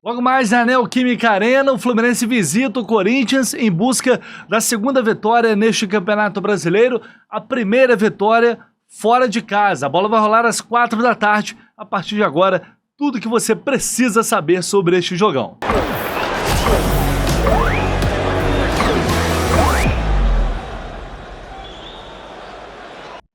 Logo mais na Neoquímica Arena, o Fluminense visita o Corinthians em busca da segunda vitória neste Campeonato Brasileiro, a primeira vitória fora de casa. A bola vai rolar às 4 da tarde. A partir de agora, tudo que você precisa saber sobre este jogão.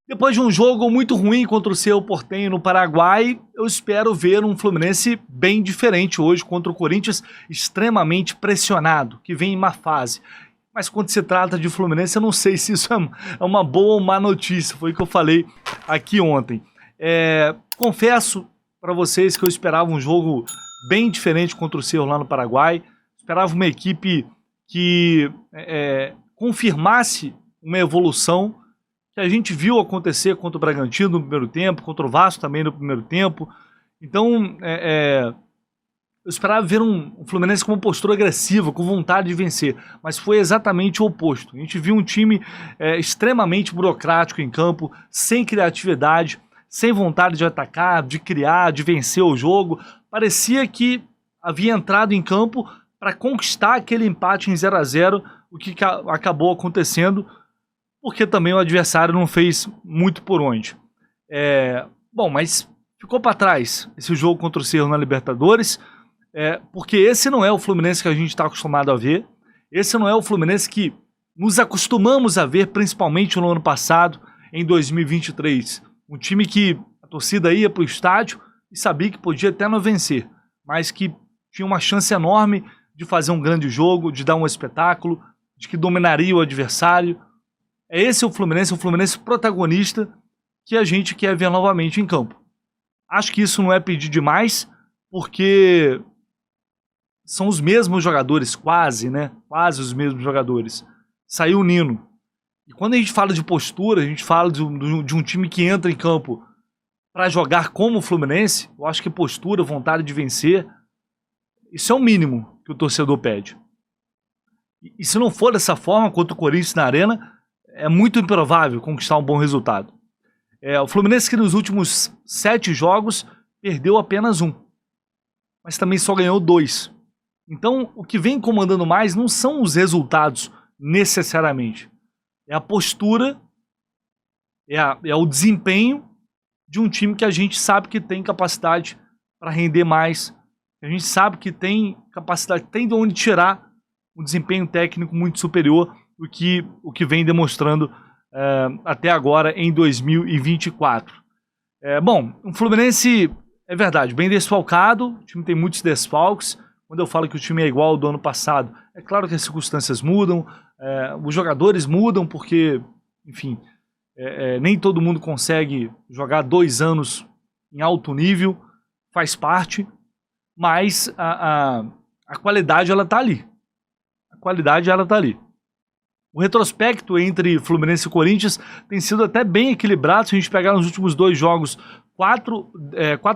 Depois de um jogo muito ruim contra o Cerro Porteño no Paraguai, eu espero ver um Fluminense bem diferente hoje contra o Corinthians, extremamente pressionado, que vem em má fase. Mas quando se trata de Fluminense, eu não sei se isso é uma boa ou má notícia, foi o que eu falei aqui ontem. Confesso para vocês que eu esperava um jogo bem diferente contra o Cerro lá no Paraguai, esperava uma equipe que confirmasse uma evolução que a gente viu acontecer contra o Bragantino no primeiro tempo, contra o Vasco também no primeiro tempo. Então, eu esperava ver um Fluminense com uma postura agressiva, com vontade de vencer, mas foi exatamente o oposto. A gente viu um time extremamente burocrático em campo, sem criatividade, sem vontade de atacar, de criar, de vencer o jogo. Parecia que havia entrado em campo para conquistar aquele empate em 0-0, o que acabou acontecendo, porque também o adversário não fez muito por onde. Bom, mas ficou para trás esse jogo contra o Cerro na Libertadores, porque esse não é o Fluminense que a gente está acostumado a ver, esse não é o Fluminense que nos acostumamos a ver, principalmente no ano passado, em 2023. Um time que a torcida ia para o estádio e sabia que podia até não vencer, mas que tinha uma chance enorme de fazer um grande jogo, de dar um espetáculo, de que dominaria o adversário. Esse é o Fluminense protagonista que a gente quer ver novamente em campo. Acho que isso não é pedir demais, porque são os mesmos jogadores, quase, né? Quase os mesmos jogadores. Saiu o Nino. E quando a gente fala de postura, a gente fala de um time que entra em campo para jogar como o Fluminense, eu acho que postura, vontade de vencer, isso é o mínimo que o torcedor pede. E se não for dessa forma, contra o Corinthians na Arena, é muito improvável conquistar um bom resultado. O Fluminense que nos últimos 7 jogos perdeu apenas 1, mas também só ganhou 2. Então o que vem comandando mais não são os resultados necessariamente. É a postura, é o desempenho de um time que a gente sabe que tem capacidade para render mais, que a gente sabe que tem capacidade, tem de onde tirar um desempenho técnico muito superior o que vem demonstrando até agora em 2024. Bom, o Fluminense, é verdade, bem desfalcado, o time tem muitos desfalques. Quando eu falo que o time é igual ao do ano passado, é claro que as circunstâncias mudam, os jogadores mudam porque, enfim, nem todo mundo consegue jogar 2 anos em alto nível, faz parte, mas a qualidade ela está ali. A qualidade ela está ali. O retrospecto entre Fluminense e Corinthians tem sido até bem equilibrado. Se a gente pegar nos últimos 2 jogos, 4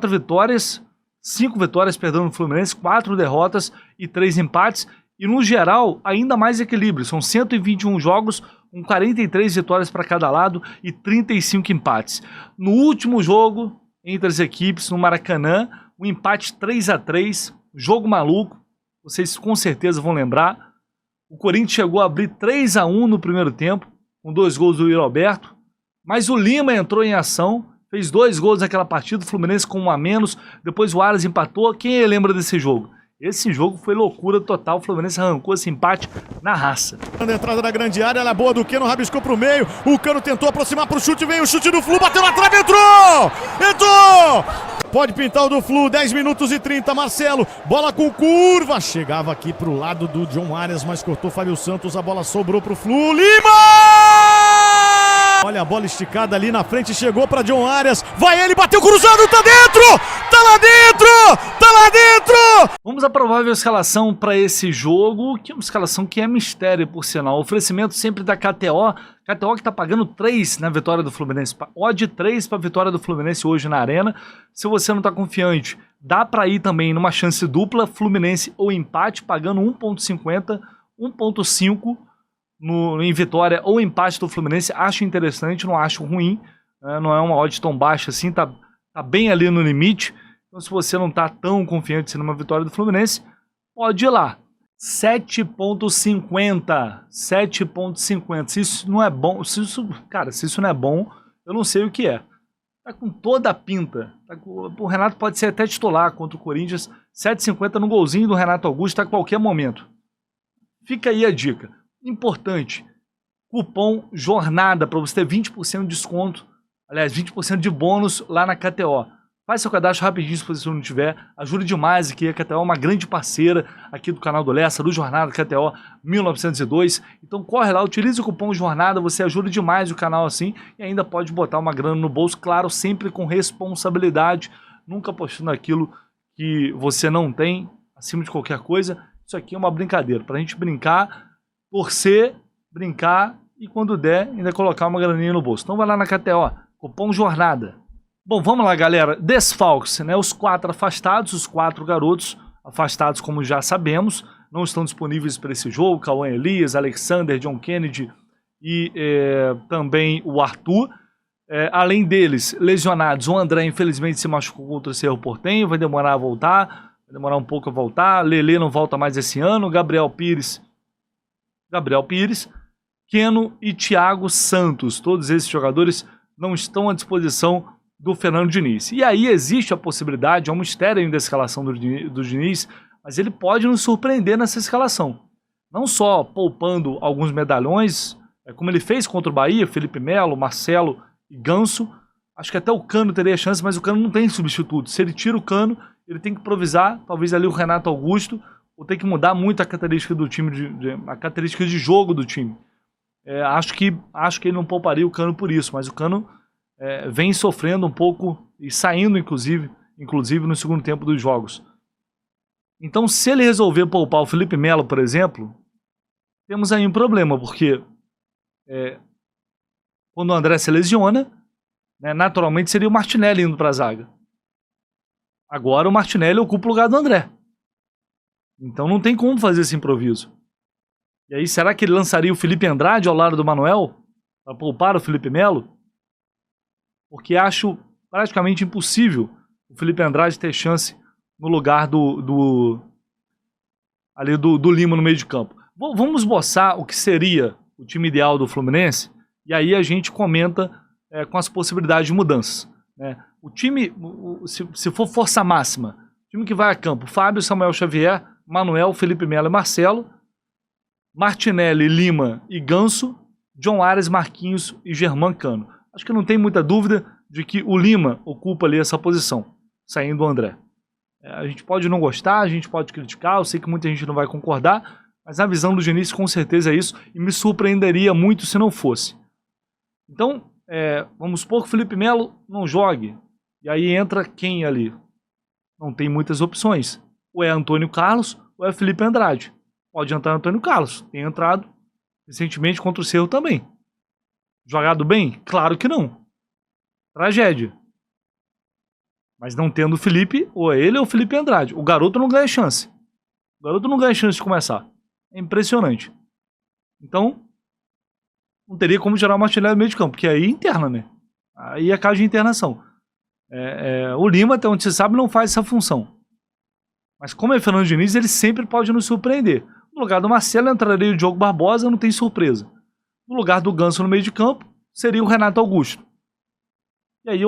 vitórias, 5 vitórias, perdão, no Fluminense, 4 derrotas e 3 empates. E no geral, ainda mais equilíbrio. São 121 jogos, com 43 vitórias para cada lado e 35 empates. No último jogo, entre as equipes, no Maracanã, um empate 3-3, jogo maluco, vocês com certeza vão lembrar. O Corinthians chegou a abrir 3-1 no primeiro tempo, com 2 gols do Yuri Alberto, mas o Lima entrou em ação, fez 2 gols naquela partida, o Fluminense com 1 a menos, depois o Aras empatou. Quem lembra desse jogo? Esse jogo foi loucura total, o Fluminense arrancou esse empate na raça. A entrada da grande área, ela é boa do Keno, rabiscou pro meio, o Cano tentou aproximar pro chute, veio o chute do Flu, bateu na trave, entrou! Pode pintar o do Flu, 10 minutos e 30, Marcelo, bola com curva, chegava aqui pro lado do John Arias, mas cortou Fábio Santos, a bola sobrou pro Flu, Lima! Olha a bola esticada ali na frente, chegou para John Arias, vai ele, bateu cruzado, tá dentro! Tá lá dentro! Tá lá dentro! Vamos à provável escalação para esse jogo, que é uma escalação que é mistério, por sinal. O oferecimento sempre da KTO que está pagando 3 na vitória do Fluminense. Odd 3 para a vitória do Fluminense hoje na Arena. Se você não está confiante, dá para ir também numa chance dupla, Fluminense ou empate, pagando 1.50, 1.5 em vitória ou empate do Fluminense. Acho interessante, não acho ruim. Não é uma odd tão baixa assim, tá bem ali no limite. Então, se você não está tão confiante numa vitória do Fluminense, pode ir lá. 7,50. 7,50. Se isso não é bom, cara, se isso não é bom, eu não sei o que é. Tá com toda a pinta. O Renato pode ser até titular contra o Corinthians. 7,50 no golzinho do Renato Augusto a qualquer momento. Fica aí a dica. Importante. Cupom JORNADA para você ter 20% de desconto. Aliás, 20% de bônus lá na KTO. Faz seu cadastro rapidinho se você não tiver. Ajuda demais aqui. A KTO é uma grande parceira aqui do canal do Lessa, do Jornada KTO 1902. Então corre lá, utilize o cupom JORNADA. Você ajuda demais o canal assim. E ainda pode botar uma grana no bolso. Claro, sempre com responsabilidade. Nunca apostando aquilo que você não tem acima de qualquer coisa. Isso aqui é uma brincadeira. Pra gente brincar, torcer, brincar e quando der, ainda colocar uma graninha no bolso. Então vai lá na KTO, cupom JORNADA. Bom, vamos lá, galera. Desfalques, né? Os 4 afastados, os 4 garotos afastados, como já sabemos, não estão disponíveis para esse jogo. Cauã Elias, Alexander, John Kennedy e também o Arthur. Além deles, lesionados, o André infelizmente se machucou contra o Cerro Porteño, vai demorar a voltar, vai demorar um pouco a voltar. Lelê não volta mais esse ano. Gabriel Pires, Keno e Thiago Santos. Todos esses jogadores não estão à disposição do Fernando Diniz. E aí existe a possibilidade, é um mistério ainda a escalação do Diniz, mas ele pode nos surpreender nessa escalação. Não só poupando alguns medalhões, como ele fez contra o Bahia, Felipe Melo, Marcelo e Ganso. Acho que até o Cano teria chance, mas o Cano não tem substituto. Se ele tira o Cano, ele tem que improvisar, talvez ali o Renato Augusto, ou tem que mudar muito a característica do time, a característica de jogo do time. Acho que ele não pouparia o Cano por isso, mas o Cano vem sofrendo um pouco e saindo, inclusive no segundo tempo dos jogos. Então, se ele resolver poupar o Felipe Melo, por exemplo, temos aí um problema, porque quando o André se lesiona, né, naturalmente seria o Martinelli indo para a zaga. Agora o Martinelli ocupa o lugar do André. Então não tem como fazer esse improviso. E aí, será que ele lançaria o Felipe Andrade ao lado do Manuel para poupar o Felipe Melo? Porque acho praticamente impossível o Felipe Andrade ter chance no lugar do Lima no meio de campo. Vamos esboçar o que seria o time ideal do Fluminense e aí a gente comenta com as possibilidades de mudanças. Né? O time, se for força máxima, o time que vai a campo, Fábio, Samuel Xavier, Manuel, Felipe Melo e Marcelo, Martinelli, Lima e Ganso, John Ares, Marquinhos e Germán Cano. Acho que não tem muita dúvida de que o Lima ocupa ali essa posição, saindo o André. A gente pode não gostar, a gente pode criticar, eu sei que muita gente não vai concordar, mas a visão do Diniz com certeza é isso, e me surpreenderia muito se não fosse. Então, vamos supor que o Felipe Melo não jogue, e aí entra quem ali? Não tem muitas opções. Ou é Antônio Carlos, ou é Felipe Andrade. Pode entrar Antônio Carlos, tem entrado recentemente contra o Cerro também. Jogado bem? Claro que não. Tragédia. Mas não tendo o Felipe, ou é ele ou o Felipe Andrade. O garoto não ganha chance. O garoto não ganha chance de começar. É impressionante. Então, não teria como gerar uma artilharia no meio de campo, porque aí interna, né? Aí é caso de internação. O Lima, até onde se sabe, não faz essa função. Mas como é Fernando Diniz, ele sempre pode nos surpreender. No lugar do Marcelo entraria o Diogo Barbosa, não tem surpresa. No lugar do Ganso no meio de campo, seria o Renato Augusto. E aí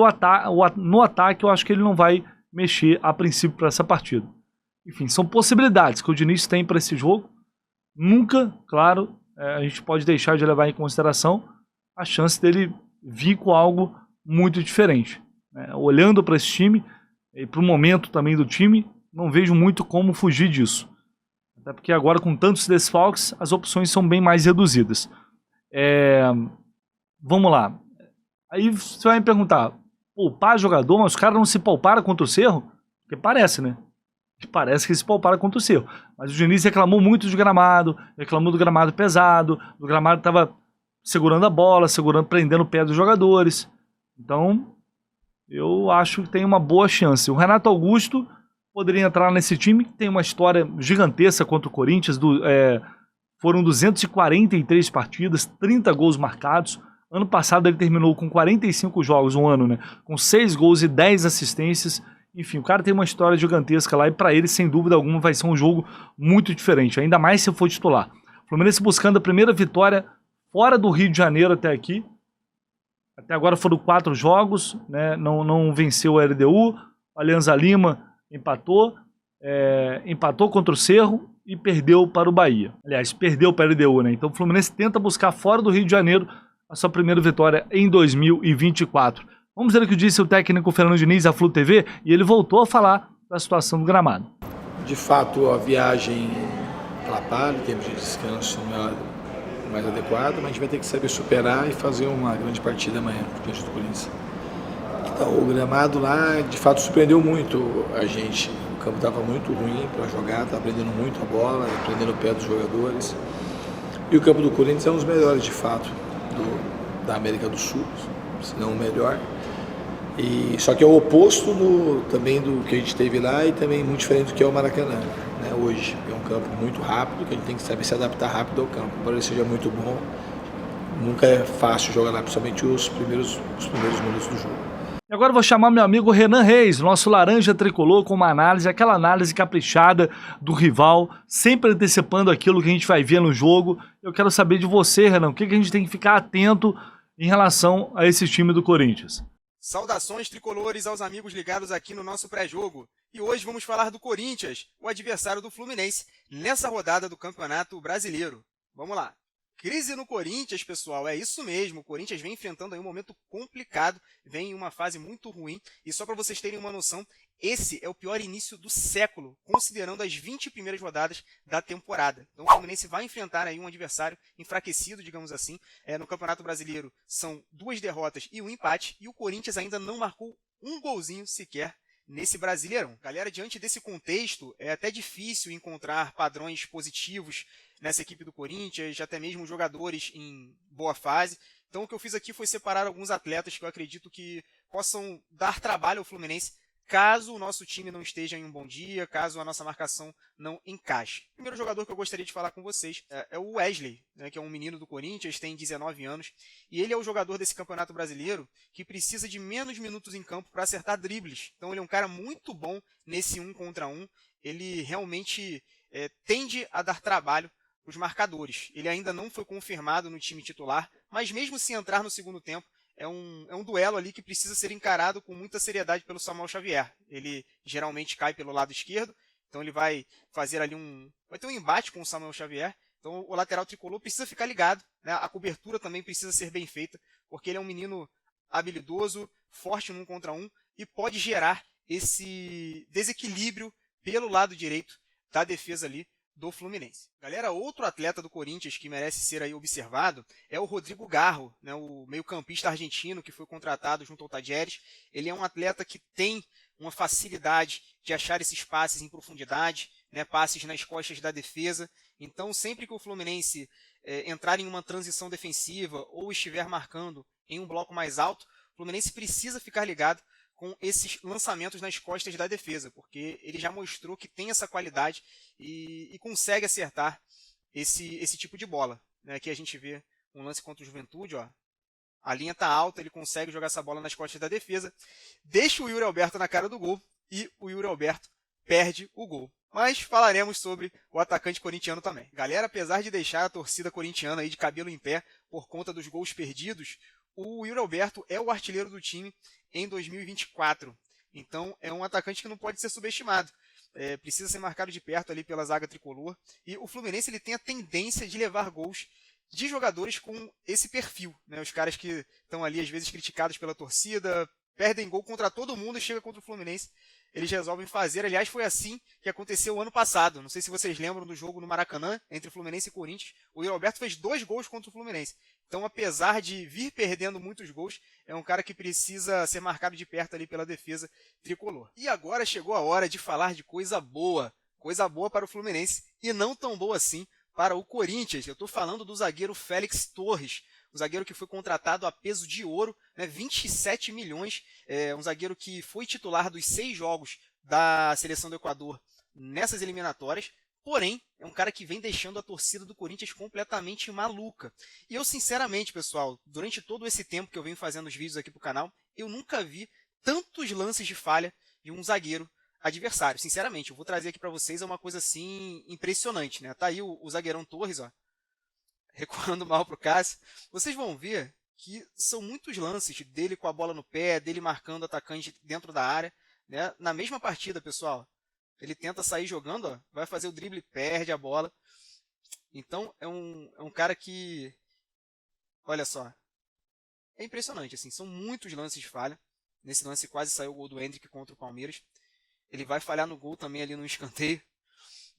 no ataque eu acho que ele não vai mexer a princípio para essa partida. Enfim, são possibilidades que o Diniz tem para esse jogo. Nunca, claro, a gente pode deixar de levar em consideração a chance dele vir com algo muito diferente. Olhando para esse time e para o momento também do time, não vejo muito como fugir disso. Até porque agora, com tantos desfalques, as opções são bem mais reduzidas. Vamos lá. Aí você vai me perguntar, poupar jogador, mas os caras não se pouparam contra o Cerro? Porque parece, né? Parece que se pouparam contra o Cerro. Mas o Diniz reclamou muito de gramado, reclamou do gramado pesado, do gramado que estava segurando a bola, prendendo o pé dos jogadores. Então, eu acho que tem uma boa chance. O Renato Augusto poderia entrar nesse time, que tem uma história gigantesca contra o Corinthians. Foram 243 partidas, 30 gols marcados. Ano passado ele terminou com 45 jogos, um ano, né? Com 6 gols e 10 assistências. Enfim, o cara tem uma história gigantesca lá e para ele, sem dúvida alguma, vai ser um jogo muito diferente, ainda mais se for titular. O Fluminense buscando a primeira vitória fora do Rio de Janeiro até aqui. Até agora foram 4 jogos, né? Não venceu a LDU, a Alianza Lima empatou contra o Cerro e perdeu para o Bahia. Aliás, perdeu para a LDU, né? Então o Fluminense tenta buscar fora do Rio de Janeiro a sua primeira vitória em 2024. Vamos ver o que disse o técnico Fernando Diniz à Flu TV e ele voltou a falar da situação do gramado. De fato, a viagem atrapalha, o tempo de descanso não é mais adequado, mas a gente vai ter que saber superar e fazer uma grande partida amanhã diante do Corinthians. Então, o gramado lá, de fato, surpreendeu muito a gente. O campo estava muito ruim para jogar, estava prendendo muito a bola, prendendo o pé dos jogadores. E o campo do Corinthians é um dos melhores, de fato, da América do Sul, se não o melhor. Só que é o oposto também do que a gente teve lá e também muito diferente do que é o Maracanã, né? Hoje é um campo muito rápido, que a gente tem que saber se adaptar rápido ao campo. Embora ele seja muito bom, nunca é fácil jogar lá, principalmente os primeiros minutos do jogo. E agora eu vou chamar meu amigo Renan Reis, nosso laranja tricolor, com uma análise, aquela análise caprichada do rival, sempre antecipando aquilo que a gente vai ver no jogo. Eu quero saber de você, Renan, o que a gente tem que ficar atento em relação a esse time do Corinthians. Saudações tricolores aos amigos ligados aqui no nosso pré-jogo. E hoje vamos falar do Corinthians, o adversário do Fluminense, nessa rodada do Campeonato Brasileiro. Vamos lá. Crise no Corinthians, pessoal, é isso mesmo. O Corinthians vem enfrentando aí um momento complicado, vem em uma fase muito ruim. E só para vocês terem uma noção, esse é o pior início do século, considerando as 20 primeiras rodadas da temporada. Então o Fluminense vai enfrentar aí um adversário enfraquecido, digamos assim. No Campeonato Brasileiro são 2 derrotas e um empate, e o Corinthians ainda não marcou um golzinho sequer nesse Brasileirão. Galera, diante desse contexto, é até difícil encontrar padrões positivos nessa equipe do Corinthians, até mesmo jogadores em boa fase. Então o que eu fiz aqui foi separar alguns atletas que eu acredito que possam dar trabalho ao Fluminense caso o nosso time não esteja em um bom dia, caso a nossa marcação não encaixe. O primeiro jogador que eu gostaria de falar com vocês é o Wesley, né, que é um menino do Corinthians, tem 19 anos, e ele é o jogador desse Campeonato Brasileiro que precisa de menos minutos em campo para acertar dribles. Então ele é um cara muito bom nesse 1 contra 1, ele realmente tende a dar trabalho para os marcadores. Ele ainda não foi confirmado no time titular, mas mesmo se entrar no segundo tempo, é um duelo ali que precisa ser encarado com muita seriedade pelo Samuel Xavier. Ele geralmente cai pelo lado esquerdo, então ele vai fazer ali vai ter um embate com o Samuel Xavier. Então o lateral tricolor precisa ficar ligado, né? A cobertura também precisa ser bem feita, porque ele é um menino habilidoso, forte no 1 contra 1 e pode gerar esse desequilíbrio pelo lado direito da defesa ali do Fluminense. Galera, outro atleta do Corinthians que merece ser aí observado é o Rodrigo Garro, né, o meio-campista argentino que foi contratado junto ao Tadieres. Ele é um atleta que tem uma facilidade de achar esses passes em profundidade, né, passes nas costas da defesa. Então, sempre que o Fluminense entrar em uma transição defensiva ou estiver marcando em um bloco mais alto, o Fluminense precisa ficar ligado com esses lançamentos nas costas da defesa, porque ele já mostrou que tem essa qualidade e consegue acertar esse tipo de bola, né? Aqui a gente vê um lance contra o Juventude, ó. A linha está alta, ele consegue jogar essa bola nas costas da defesa, deixa o Yuri Alberto na cara do gol e o Yuri Alberto perde o gol. Mas falaremos sobre o atacante corintiano também. Galera, apesar de deixar a torcida corintiana aí de cabelo em pé por conta dos gols perdidos, o Yuri Alberto é o artilheiro do time em 2024. Então é um atacante que não pode ser subestimado. Precisa ser marcado de perto ali pela zaga tricolor. E o Fluminense ele tem a tendência de levar gols de jogadores com esse perfil, né? Os caras que estão ali às vezes criticados pela torcida, perdem gol contra todo mundo e chega contra o Fluminense, eles resolvem fazer. Aliás, foi assim que aconteceu ano passado. Não sei se vocês lembram do jogo no Maracanã, entre Fluminense e Corinthians. O Yuri Alberto fez 2 gols contra o Fluminense. Então, apesar de vir perdendo muitos gols, é um cara que precisa ser marcado de perto ali pela defesa tricolor. E agora chegou a hora de falar de coisa boa. Coisa boa para o Fluminense e não tão boa assim para o Corinthians. Eu estou falando do zagueiro Félix Torres, um zagueiro que foi contratado a peso de ouro, né, 27 milhões, um zagueiro que foi titular dos 6 jogos da seleção do Equador nessas eliminatórias, porém, é um cara que vem deixando a torcida do Corinthians completamente maluca. E eu, sinceramente, pessoal, durante todo esse tempo que eu venho fazendo os vídeos aqui pro canal, eu nunca vi tantos lances de falha de um zagueiro adversário. Sinceramente, eu vou trazer aqui para vocês uma coisa assim impressionante, né? Tá aí o zagueirão Torres, ó, recuando mal pro Cássio. Vocês vão ver que são muitos lances dele com a bola no pé, dele marcando o atacante dentro da área, né? Na mesma partida, pessoal, ele tenta sair jogando, ó, vai fazer o drible, perde a bola. Então é um cara que, olha só, é impressionante, assim, são muitos lances de falha. Nesse lance quase saiu o gol do Endrick contra o Palmeiras. Ele vai falhar no gol também ali no escanteio,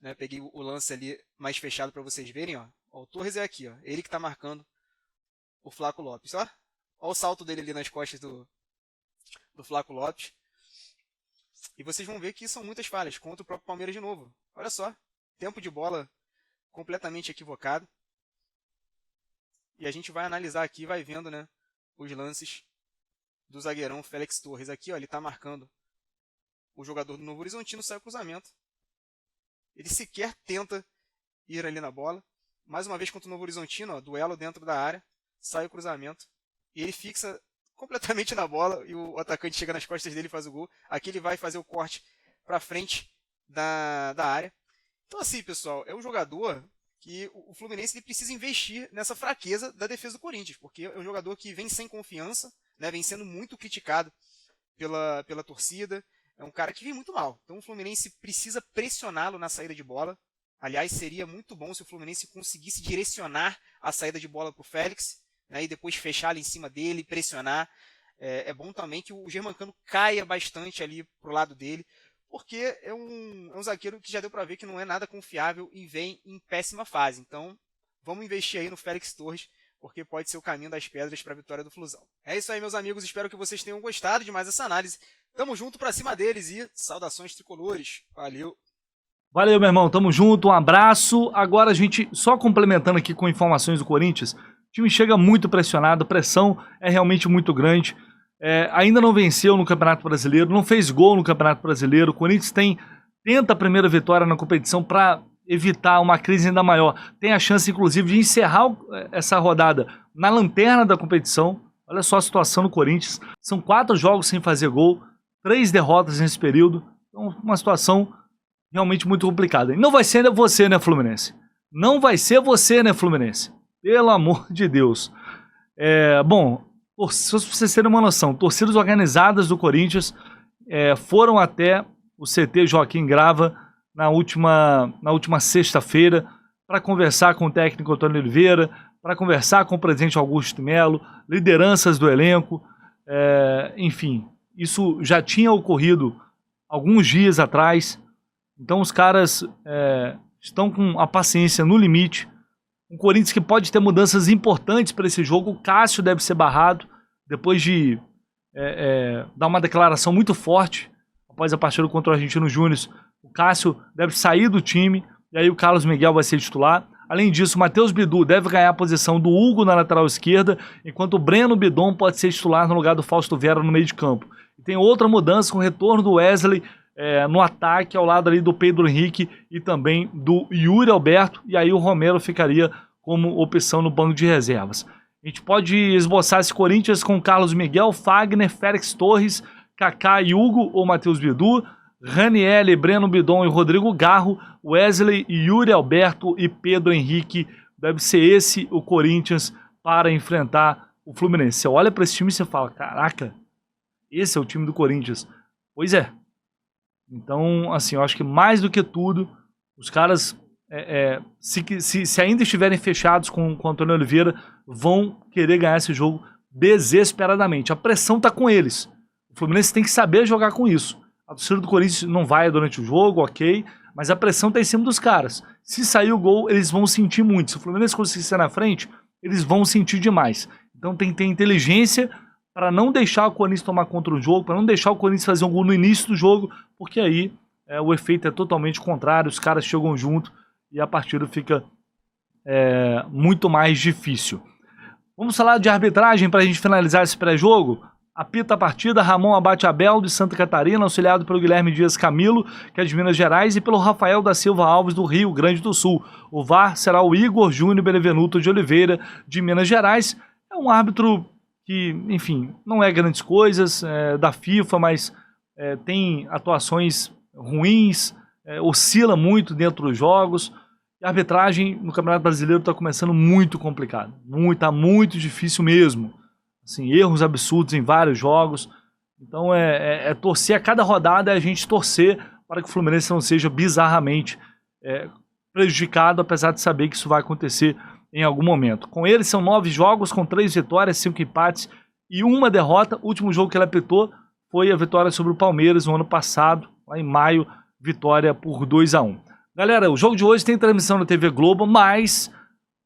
né? Peguei o lance ali mais fechado para vocês verem, ó. O Torres é aqui, ó, ele que está marcando o Flaco Lopes, ó. Ó o salto dele ali nas costas do Flaco Lopes. E vocês vão ver que são muitas falhas contra o próprio Palmeiras de novo. Olha só, tempo de bola completamente equivocado. E a gente vai analisar aqui, vai vendo, né, os lances do zagueirão Félix Torres. Aqui, ó, ele está marcando o jogador do Novo Horizontino, sai o cruzamento. Ele sequer tenta ir ali na bola. Mais uma vez contra o Novo Horizontino, ó, duelo dentro da área, sai o cruzamento. E ele fixa completamente na bola e o atacante chega nas costas dele e faz o gol. Aqui ele vai fazer o corte para frente da área. Então assim, pessoal, é um jogador que o Fluminense ele precisa investir nessa fraqueza da defesa do Corinthians, porque é um jogador que vem sem confiança, né, vem sendo muito criticado pela torcida, é um cara que vem muito mal. Então o Fluminense precisa pressioná-lo na saída de bola. Aliás, seria muito bom se o Fluminense conseguisse direcionar a saída de bola para o Félix, né, e depois fechar ali em cima dele, pressionar. É bom também que o Germancano caia bastante ali para o lado dele, porque é um zagueiro que já deu para ver que não é nada confiável e vem em péssima fase. Então, vamos investir aí no Félix Torres, porque pode ser o caminho das pedras para a vitória do Flusão. É isso aí, meus amigos. Espero que vocês tenham gostado de mais essa análise. Tamo junto para cima deles e saudações tricolores. Valeu! Valeu, meu irmão. Tamo junto. Um abraço. Agora a gente, só complementando aqui com informações do Corinthians, o time chega muito pressionado, a pressão é realmente muito grande. Ainda não venceu no Campeonato Brasileiro, não fez gol no Campeonato Brasileiro. O Corinthians tenta a primeira vitória na competição para evitar uma crise ainda maior. Tem a chance, inclusive, de encerrar essa rodada na lanterna da competição. Olha só a situação do Corinthians. São 4 jogos sem fazer gol, 3 derrotas nesse período. Então, uma situação realmente muito complicada. E não vai ser você, né, Fluminense? Não vai ser você, né, Fluminense? Pelo amor de Deus. Bom, se vocês terem uma noção, torcidas organizadas do Corinthians foram até o CT Joaquim Grava na última sexta-feira para conversar com o técnico Antônio Oliveira, para conversar com o presidente Augusto Melo, lideranças do elenco, enfim, isso já tinha ocorrido alguns dias atrás. Então os caras estão com a paciência no limite. Um Corinthians que pode ter mudanças importantes para esse jogo. O Cássio deve ser barrado depois de dar uma declaração muito forte após a partida contra o Argentino Júnior. O Cássio deve sair do time e aí o Carlos Miguel vai ser titular. Além disso, o Matheus Bidu deve ganhar a posição do Hugo na lateral esquerda, enquanto o Breno Bidon pode ser titular no lugar do Fausto Vera no meio de campo. E tem outra mudança com o retorno do Wesley no ataque, ao lado ali do Pedro Henrique e também do Yuri Alberto, e aí o Romero ficaria como opção no banco de reservas. A gente pode esboçar esse Corinthians com Carlos Miguel, Fagner, Félix Torres, Kaká e Hugo ou Matheus Bidu, Raniel, Breno Bidon e Rodrigo Garro, Wesley, Yuri Alberto e Pedro Henrique. Deve ser esse o Corinthians para enfrentar o Fluminense. Você olha para esse time e você fala, caraca, esse é o time do Corinthians. Pois é. Então, assim, eu acho que mais do que tudo, os caras, se ainda estiverem fechados com o Antônio Oliveira, vão querer ganhar esse jogo desesperadamente. A pressão está com eles. O Fluminense tem que saber jogar com isso. A torcida do Corinthians não vai durante o jogo, ok, mas a pressão está em cima dos caras. Se sair o gol, eles vão sentir muito. Se o Fluminense conseguir ser na frente, eles vão sentir demais. Então tem que ter inteligência para não deixar o Corinthians tomar contra o jogo, para não deixar o Corinthians fazer um gol no início do jogo, porque aí o efeito é totalmente contrário, os caras chegam junto e a partida fica muito mais difícil. Vamos falar de arbitragem para a gente finalizar esse pré-jogo? Apita a partida Ramon Abate Abel, de Santa Catarina, auxiliado pelo Guilherme Dias Camilo, que é de Minas Gerais, e pelo Rafael da Silva Alves, do Rio Grande do Sul. O VAR será o Igor Júnior Benevenuto de Oliveira, de Minas Gerais. É um árbitro que, enfim, não é grandes coisas, da FIFA, mas tem atuações ruins, oscila muito dentro dos jogos. E a arbitragem no Campeonato Brasileiro está começando muito complicado. Está muito difícil mesmo. Assim, erros absurdos em vários jogos. Então torcer a cada rodada, a gente torcer para que o Fluminense não seja bizarramente prejudicado, apesar de saber que isso vai acontecer em algum momento. Com ele são 9 jogos, com 3 vitórias, 5 empates e 1 derrota. O último jogo que ele apitou foi a vitória sobre o Palmeiras no ano passado, lá em maio, vitória por 2-1. Galera, o jogo de hoje tem transmissão na TV Globo, mas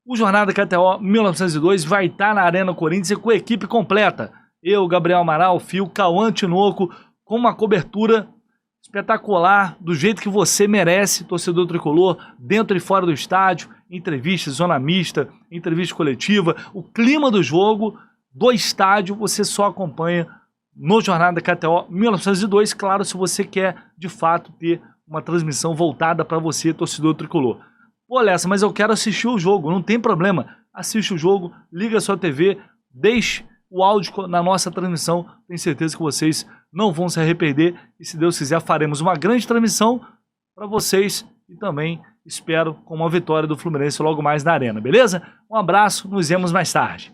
o Jornada KTO 1902 vai estar na Arena Corinthians com a equipe completa. Eu, Gabriel Amaral, Fio, Cauã Tinoco, com uma cobertura espetacular, do jeito que você merece, torcedor tricolor, dentro e fora do estádio, entrevistas, zona mista, entrevista coletiva, o clima do jogo, do estádio, você só acompanha no Jornada KTO 1902, claro, se você quer, de fato, ter uma transmissão voltada para você, torcedor tricolor. Pô, Lessa, mas eu quero assistir o jogo, não tem problema. Assiste o jogo, liga a sua TV, deixe o áudio na nossa transmissão. Tenho certeza que vocês não vão se arrepender. E se Deus quiser, faremos uma grande transmissão para vocês. E também espero com uma vitória do Fluminense logo mais na Arena, beleza? Um abraço, nos vemos mais tarde.